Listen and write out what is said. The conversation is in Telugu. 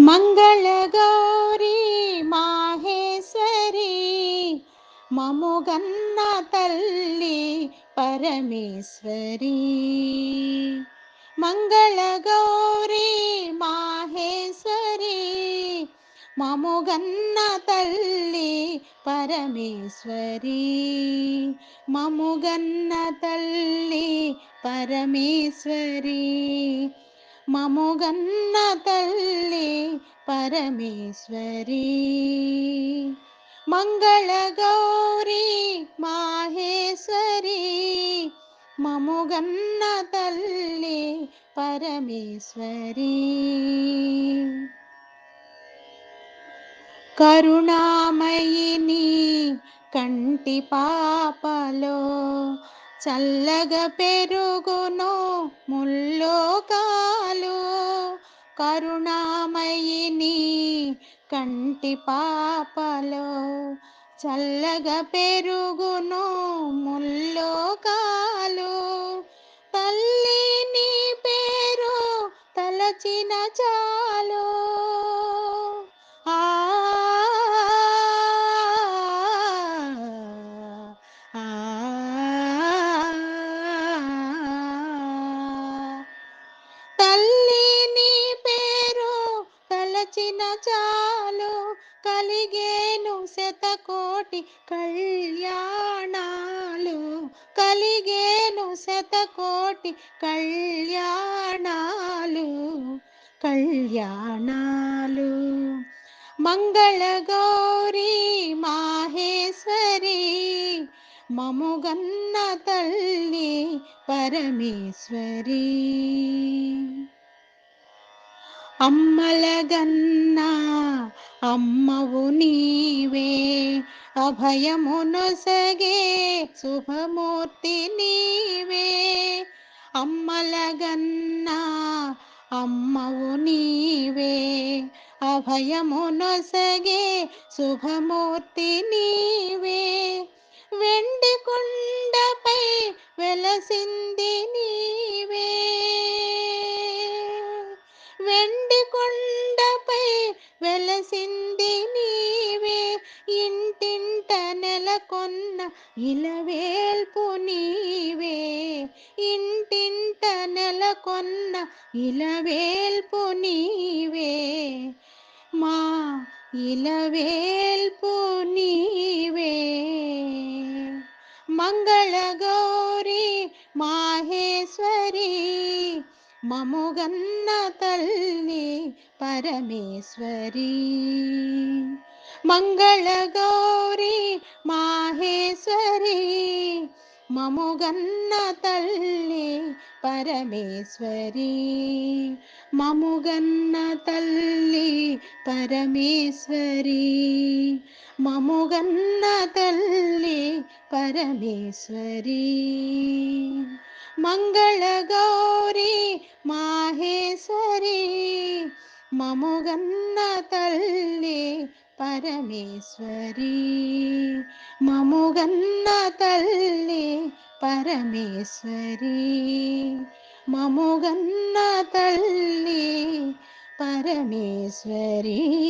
మంగళగౌరీ మాహేశ్వరి మముగన్న తల్లి పరమేశ్వరి. మంగళగౌరీ మాహేశ్వరి మముగన్న తల్లి పరమేశ్వరి. మముగన్న తల్లి పరమేశ్వరి. మముగన్న తల్లి పరమేశ్వరి. మంగళగౌరీ మాహేశ్వరి మముగన్న తల్లి పరమేశ్వరి. కరుణామయిని కంటి పాపలో చల్లగా పెరుగును ముల్లోకాలు. కరుణామయిని కంటి పాపలో చల్లగా పెరుగును ముల్లోకాలు. తల్లి నీ పేరు తలచిన చాలు. తల్లి నీ పేరు తలచిన చాలు, కలిగేను శతకోటి కళ్యాణాలు. కలిగేను శతకోటి కళ్యాణాలు. కళ్యాణాలు. మంగళగౌరీ మాహేశ్వరి మముగన్న తల్లి పరమేశ్వరి. అమ్మలగన్నా అమ్మవు నీవే, అభయమునొసగే శుభమూర్తి నీవే. అమ్మలగన్నా అమ్మవు నీవే, అభయమునొసగే శుభమూర్తి నీవే. వెండి కొండపై వెలసింది నీవే. వెండి కొండపై వెలసింది నీవే. ఇంటింట నెలకొన్న ఇలవేల్పు నీవే. ఇంటింట నెలకొన్న ఇలవేల్పు నీవే. మా ఇలవేల్పు నీవే. మంగళగౌరీ మాహేశ్వరి మముగన్న తల్లి పరమేశ్వరి. మంగళగౌరీ మాహేశ్వరి మముగన్న తల్లి పరమేశ్వరి. మముగన్న తల్లి పరమేశ్వరి. మముగన్న తల్లి పరమేశ్వరి. మంగళగౌరీ మాహేశ్వరి మముగన్న తల్లి పరమేశ్వరి. మముగన్న తల్లి పరమేశ్వరి. మముగన్న తల్లి పరమేశ్వరి.